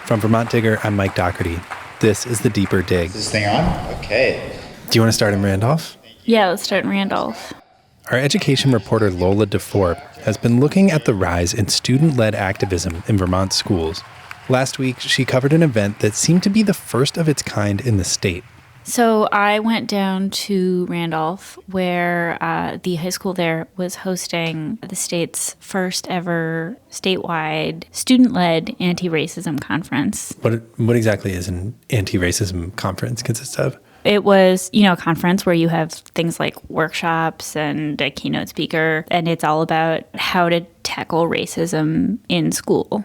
From Vermont Digger, I'm Mike Doherty. This is The Deeper Dig. Is this thing on? Okay. Do you want to start in Randolph? Yeah, let's start in Randolph. Our education reporter Lola DeForp has been looking at the rise in student-led activism in Vermont schools. Last week, she covered an event that seemed to be the first of its kind in the state. So I went down to Randolph, where the high school there was hosting the state's first ever statewide student-led anti-racism conference. What exactly is an anti-racism conference consist of? It was, a conference where you have things like workshops and a keynote speaker, and it's all about how to tackle racism in school.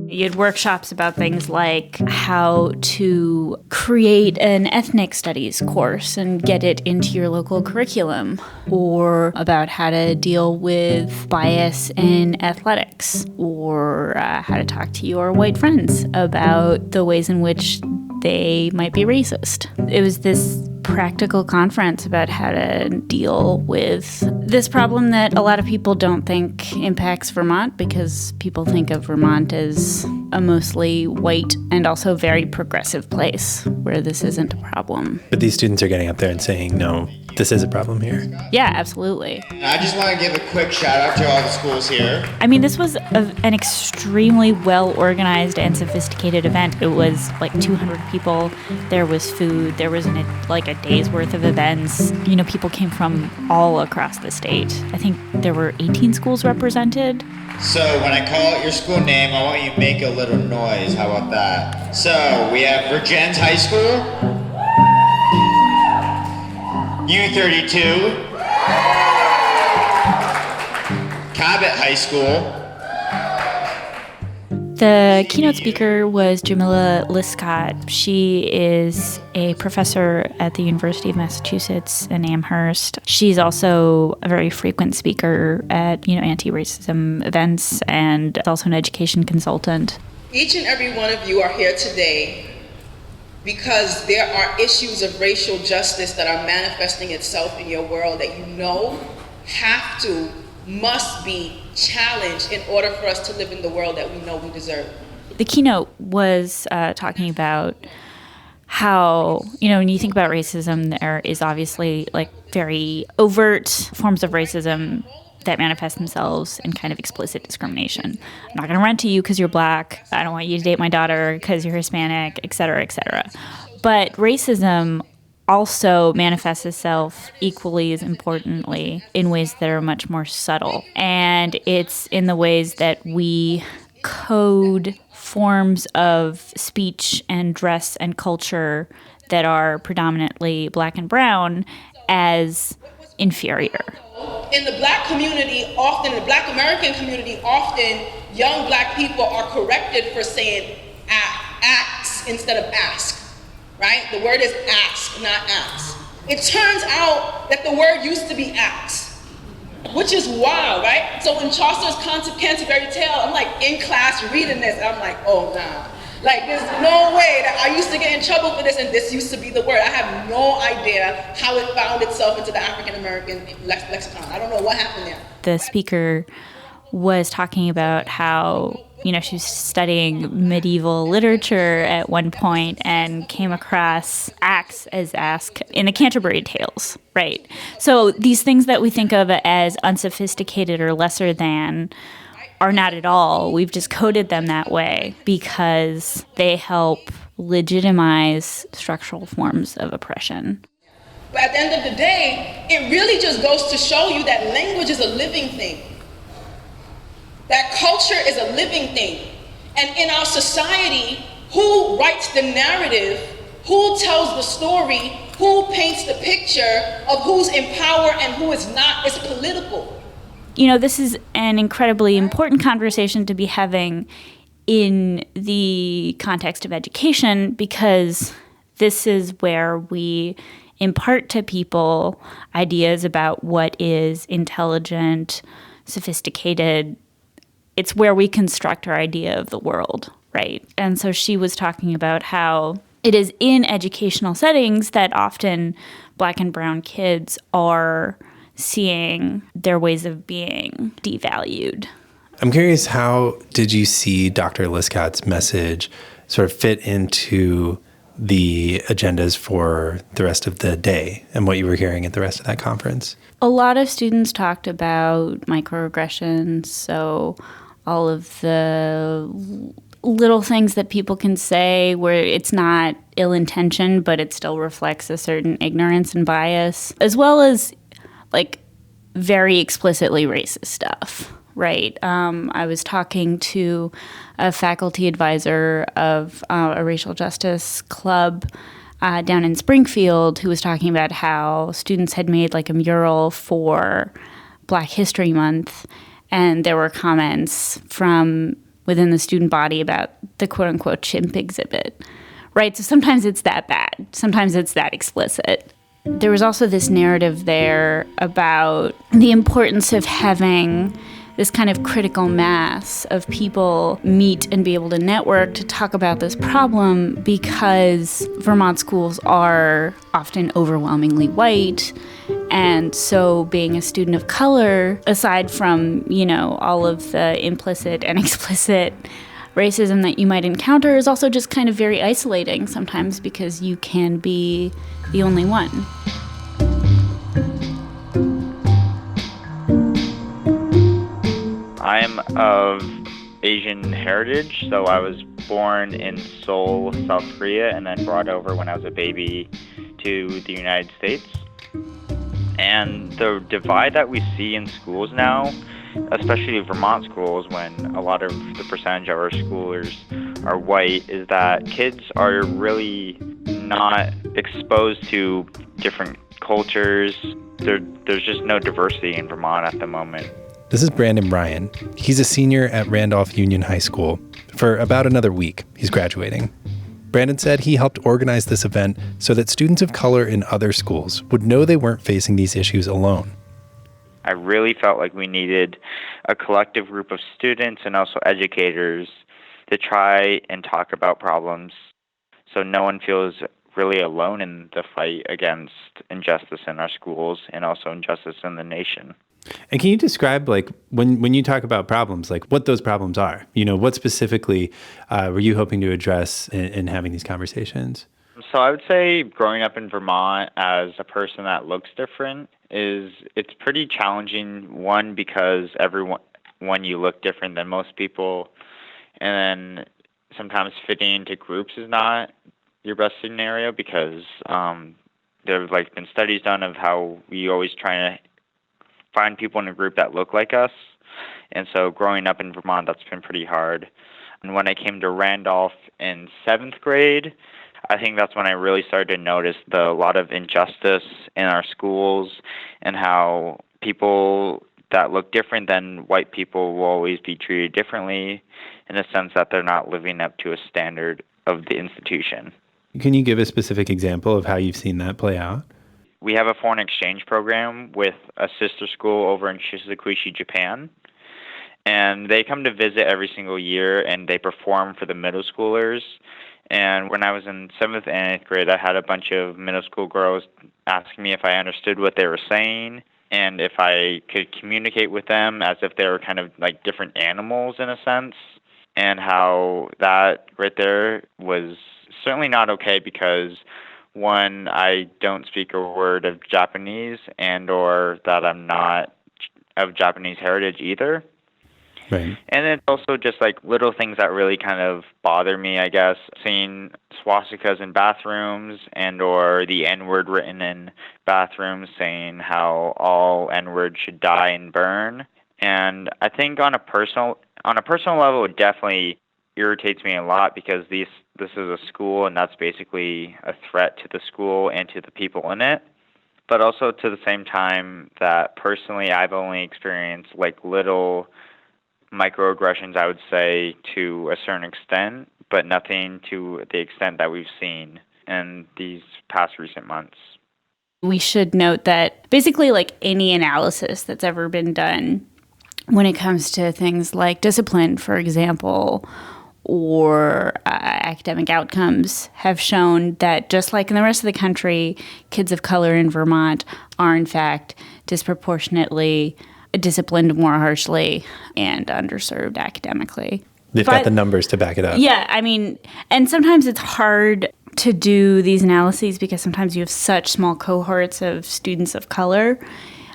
You had workshops about things like how to create an ethnic studies course and get it into your local curriculum, or about how to deal with bias in athletics, or how to talk to your white friends about the ways in which they might be racist. It was this practical conference about how to deal with this problem that a lot of people don't think impacts Vermont, because people think of Vermont as a mostly white and also very progressive place where this isn't a problem. But these students are getting up there and saying, no, this is a problem here. Yeah, absolutely. I just want to give a quick shout out to all the schools here. I mean, this was an extremely well-organized and sophisticated event. It was like 200 people. There was food. There was a day's worth of events. People came from all across the state. I think there were 18 schools represented. So when I call out your school name, I want you to make a little noise. How about that? So we have Virgins High School, U32, Cabot High School. The keynote speaker was Jamila Liscott. She is a professor at the University of Massachusetts in Amherst. She's also a very frequent speaker at, anti-racism events, and also an education consultant. Each and every one of you are here today because there are issues of racial justice that are manifesting itself in your world that must be challenged in order for us to live in the world that we know we deserve. The keynote was talking about how, when you think about racism, there is obviously very overt forms of racism that manifest themselves in kind of explicit discrimination. I'm not going to rent to you because you're black. I don't want you to date my daughter because you're Hispanic, et cetera, et cetera. But racism also manifests itself equally as importantly in ways that are much more subtle. And it's in the ways that we code forms of speech and dress and culture that are predominantly black and brown as inferior. In the black community, often, in the black American community, often young black people are corrected for saying acts instead of ask. Right? The word is ask, not ask. It turns out that the word used to be ask, which is wild, right? So in Chaucer's Canterbury Tale, I'm in class reading this, and I'm oh nah. There's no way that I used to get in trouble for this, and this used to be the word. I have no idea how it found itself into the African American lexicon. I don't know what happened there. The speaker was talking about how she was studying medieval literature at one point and came across axe as ask in the Canterbury Tales, right? So these things that we think of as unsophisticated or lesser than are not at all. We've just coded them that way because they help legitimize structural forms of oppression. But at the end of the day, it really just goes to show you that language is a living thing. That culture is a living thing. And in our society, who writes the narrative, who tells the story, who paints the picture of who's in power and who is not, is political. This is an incredibly important conversation to be having in the context of education, because this is where we impart to people ideas about what is intelligent, sophisticated. It's where we construct our idea of the world, right? And so she was talking about how it is in educational settings that often Black and brown kids are seeing their ways of being devalued. I'm curious, how did you see Dr. Liscott's message sort of fit into the agendas for the rest of the day and what you were hearing at the rest of that conference? A lot of students talked about microaggressions, so all of the little things that people can say where it's not ill-intentioned, but it still reflects a certain ignorance and bias, as well as like very explicitly racist stuff, right? I was talking to a faculty advisor of a racial justice club down in Springfield who was talking about how students had made like a mural for Black History Month, and there were comments from within the student body about the quote-unquote chimp exhibit, right? So sometimes it's that bad. Sometimes it's that explicit. There was also this narrative there about the importance of having this kind of critical mass of people meet and be able to network to talk about this problem, because Vermont schools are often overwhelmingly white. And so being a student of color, aside from, you know, all of the implicit and explicit racism that you might encounter, is also just kind of very isolating sometimes because you can be the only one. I'm of Asian heritage, so I was born in Seoul, South Korea, and then brought over when I was a baby to the United States. And the divide that we see in schools now, especially Vermont schools, when a lot of the percentage of our schoolers are white, is that kids are really not exposed to different cultures. There's just no diversity in Vermont at the moment. This is Brandon Ryan. He's a senior at Randolph Union High School. For about another week, he's graduating. Brandon said he helped organize this event so that students of color in other schools would know they weren't facing these issues alone. I really felt like we needed a collective group of students and also educators to try and talk about problems so no one feels really alone in the fight against injustice in our schools and also injustice in the nation. And can you describe, like, when you talk about problems, like what those problems are? You know, what specifically were you hoping to address in having these conversations? So I would say growing up in Vermont as a person that looks different it's pretty challenging. One, because when you look different than most people, and then sometimes fitting into groups is not your best scenario, because there have been studies done of how we always try to find people in a group that look like us. And so growing up in Vermont, that's been pretty hard. And when I came to Randolph in 7th grade, I think that's when I really started to notice a lot of injustice in our schools and how people that look different than white people will always be treated differently, in the sense that they're not living up to a standard of the institution. Can you give a specific example of how you've seen that play out? We have a foreign exchange program with a sister school over in Shizukushi, Japan. And they come to visit every single year, and they perform for the middle schoolers. And when I was in 7th and 8th grade, I had a bunch of middle school girls asking me if I understood what they were saying and if I could communicate with them as if they were kind of like different animals in a sense, and how that right there was certainly not okay, because one, I don't speak a word of Japanese, and or that I'm not of Japanese heritage either. Right. And it's also just little things that really kind of bother me, I guess. Seeing swastikas in bathrooms, and or the N-word written in bathrooms, saying how all N-words should die and burn. And I think on a personal level, it definitely irritates me a lot, because this is a school, and that's basically a threat to the school and to the people in it. But also to the same time that personally I've only experienced little microaggressions, I would say, to a certain extent, but nothing to the extent that we've seen in these past recent months. We should note that basically any analysis that's ever been done when it comes to things like discipline, for example, or academic outcomes, have shown that just like in the rest of the country, kids of color in Vermont are in fact disproportionately disciplined more harshly and underserved academically. They've got the numbers to back it up. Yeah, I mean, and sometimes it's hard to do these analyses because sometimes you have such small cohorts of students of color.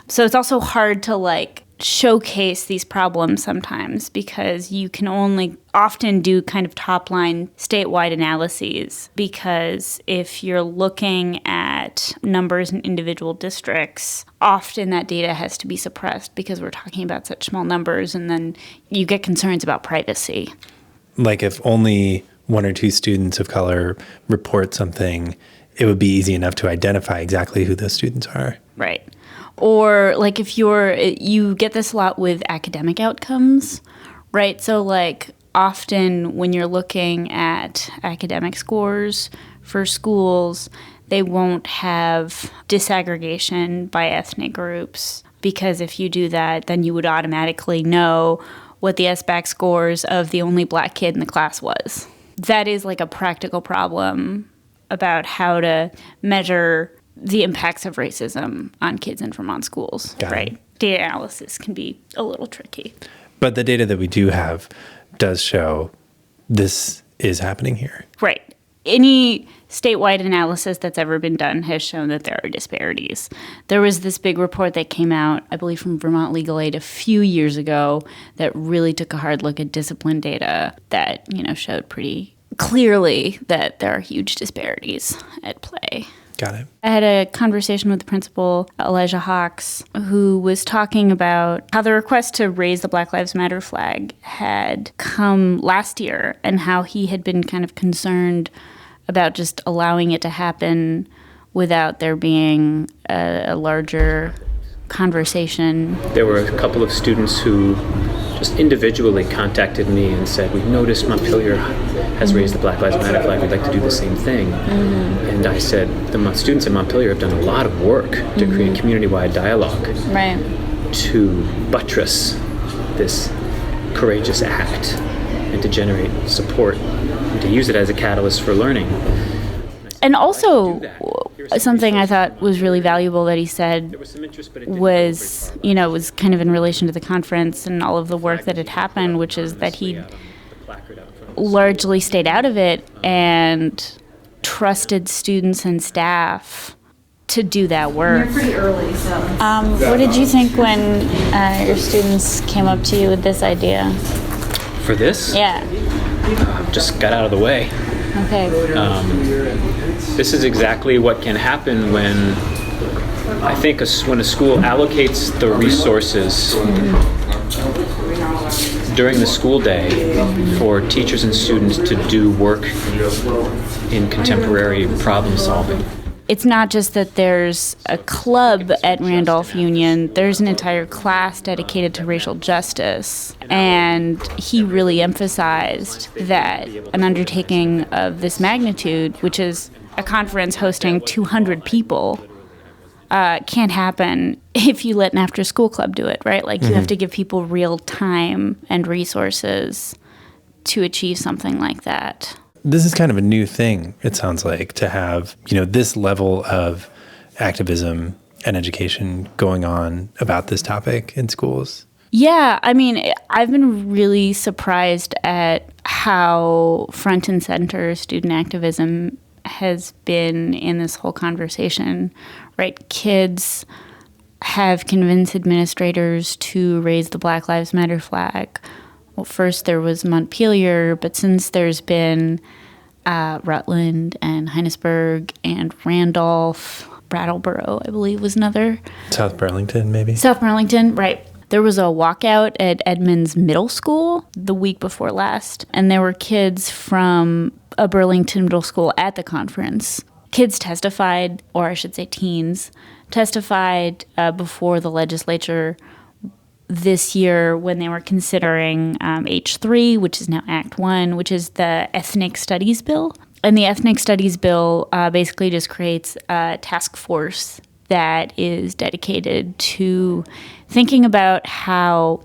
So it's also hard to like showcase these problems sometimes because you can only often do kind of top line statewide analyses, because if you're looking at numbers in individual districts, often that data has to be suppressed because we're talking about such small numbers, and then you get concerns about privacy. Like if only one or two students of color report something, it would be easy enough to identify exactly who those students are. Right. Or like if you get this a lot with academic outcomes, right? So like often when you're looking at academic scores for schools, they won't have disaggregation by ethnic groups, because if you do that, then you would automatically know what the SBAC scores of the only black kid in the class was. That is like a practical problem about how to measure the impacts of racism on kids in Vermont schools, right? Data analysis can be a little tricky. But the data that we do have does show this is happening here. Right. Any statewide analysis that's ever been done has shown that there are disparities. There was this big report that came out, I believe, from Vermont Legal Aid a few years ago that really took a hard look at discipline data that, showed pretty clearly that there are huge disparities at play. Got it. I had a conversation with the principal, Elijah Hawks, who was talking about how the request to raise the Black Lives Matter flag had come last year and how he had been kind of concerned about just allowing it to happen without there being a larger conversation. There were a couple of students who just individually contacted me and said, "We've noticed Montpelier has raised the Black Lives Matter flag. We'd like to do the same thing." And I said, the students in Montpelier have done a lot of work to create community-wide dialogue to buttress this courageous act and to generate support and to use it as a catalyst for learning. And also, something I thought was really valuable that he said was, was kind of in relation to the conference and all of the work that had happened, which is that he largely stayed out of it and trusted students and staff to do that work. You're pretty early, so. What did you think when your students came up to you with this idea? For this? Yeah. Just got out of the way. Okay. This is exactly what can happen when when a school allocates the resources during the school day for teachers and students to do work in contemporary problem solving. It's not just that there's a club at Randolph Union, there's an entire class dedicated to racial justice. And he really emphasized that an undertaking of this magnitude, which is a conference hosting 200 people, can't happen if you let an after-school club do it, right? Like, you have to give people real time and resources to achieve something like that. This is kind of a new thing, it sounds like, to have, this level of activism and education going on about this topic in schools. Yeah, I mean, I've been really surprised at how front and center student activism has been in this whole conversation, right? Kids have convinced administrators to raise the Black Lives Matter flag. Well, first there was Montpelier, but since there's been Rutland and Heinesburg and Randolph, Brattleboro, I believe, was another. South Burlington, maybe? South Burlington, right. There was a walkout at Edmonds Middle School the week before last, and there were kids from a Burlington middle school at the conference. Kids testified, or I should say teens, testified before the legislature this year when they were considering H3, which is now Act 1, which is the Ethnic Studies Bill. And the Ethnic Studies Bill basically just creates a task force that is dedicated to thinking about how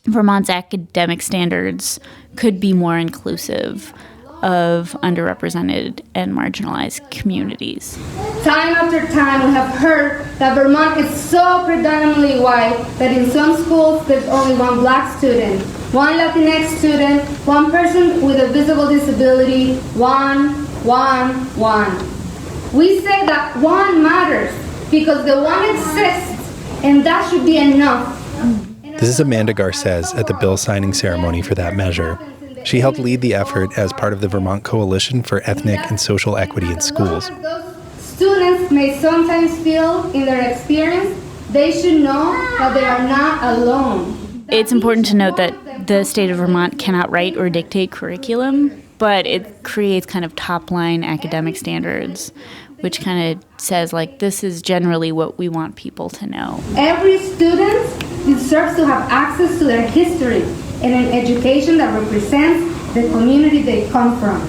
Vermont's academic standards could be more inclusive of underrepresented and marginalized communities. Time after time, we have heard that Vermont is so predominantly white that in some schools there's only one Black student, one Latinx student, one person with a visible disability, one. We say that one matters because the one exists, and that should be enough. This is Amanda Garces at the bill signing ceremony for that measure. She helped lead the effort as part of the Vermont Coalition for Ethnic and Social Equity in Schools. Students may sometimes feel in their experience they should know that they are not alone. It's important to note that the state of Vermont cannot write or dictate curriculum, but it creates kind of top-line academic standards, which kind of says, like, this is generally what we want people to know. Every student deserves to have access to their history and an education that represents the community they come from.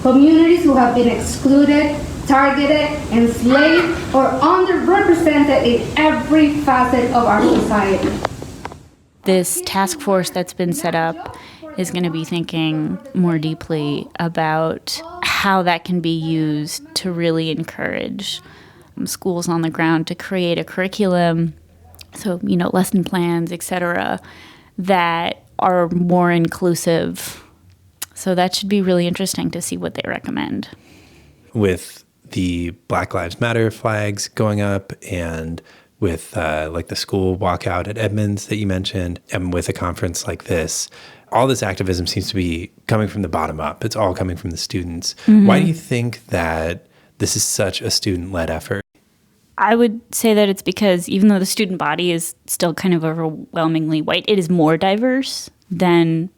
Communities who have been excluded, targeted, enslaved, or underrepresented in every facet of our society. This task force that's been set up is going to be thinking more deeply about how that can be used to really encourage schools on the ground to create a curriculum, so, lesson plans, et cetera, that are more inclusive. So that should be really interesting to see what they recommend. With the Black Lives Matter flags going up and with the school walkout at Edmonds that you mentioned, and with a conference like this, all this activism seems to be coming from the bottom up. It's all coming from the students. Mm-hmm. Why do you think that this is such a student-led effort? I would say that it's because even though the student body is still kind of overwhelmingly white, it is more diverse than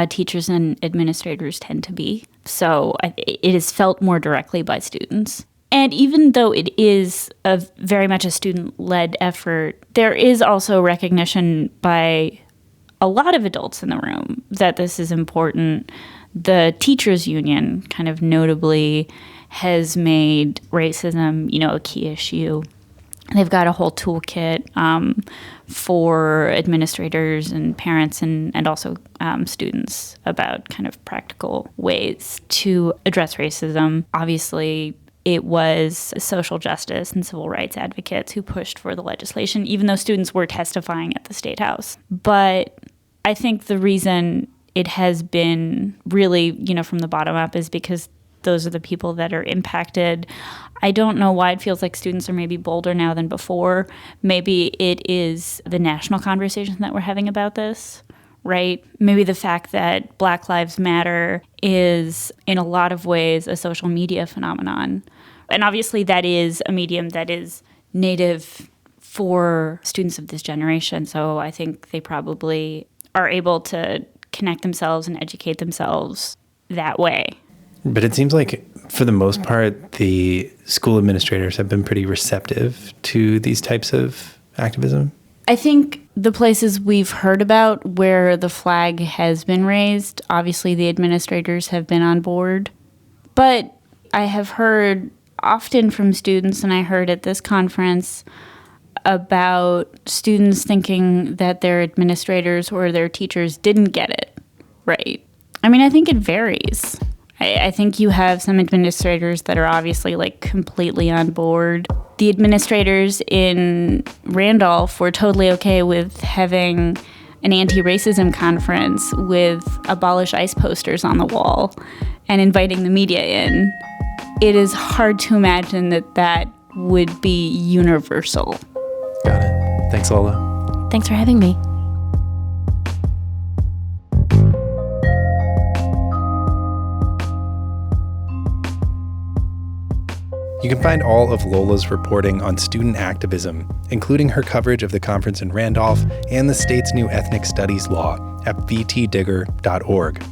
teachers and administrators tend to be. So it is felt more directly by students. And even though it is very much a student-led effort, there is also recognition by a lot of adults in the room that this is important. The teachers union kind of notably has made racism, a key issue. They've got a whole toolkit for administrators and parents and also students about kind of practical ways to address racism. Obviously, it was social justice and civil rights advocates who pushed for the legislation, even though students were testifying at the State House. But I think the reason it has been really, from the bottom up is because those are the people that are impacted. I don't know why it feels like students are maybe bolder now than before. Maybe it is the national conversation that we're having about this, right? Maybe the fact that Black Lives Matter is, in a lot of ways, a social media phenomenon. And obviously that is a medium that is native for students of this generation. So I think they probably are able to connect themselves and educate themselves that way. But it seems like, for the most part, the school administrators have been pretty receptive to these types of activism. I think the places we've heard about where the flag has been raised, obviously the administrators have been on board. But I have heard often from students, and I heard at this conference, about students thinking that their administrators or their teachers didn't get it right. I mean, I think it varies. I think you have some administrators that are obviously completely on board. The administrators in Randolph were totally okay with having an anti-racism conference with abolish ICE posters on the wall and inviting the media in. It is hard to imagine that would be universal. Got it. Thanks, Lola. Thanks for having me. You can find all of Lola's reporting on student activism, including her coverage of the conference in Randolph and the state's new ethnic studies law, at vtdigger.org.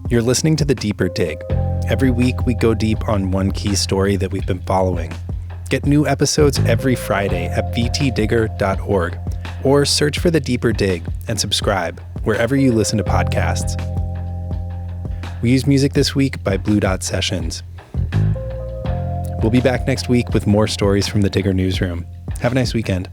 You're listening to The Deeper Dig. Every week, we go deep on one key story that we've been following. Get new episodes every Friday at vtdigger.org, or search for The Deeper Dig and subscribe wherever you listen to podcasts. We use music this week by Blue Dot Sessions. We'll be back next week with more stories from the Digger newsroom. Have a nice weekend.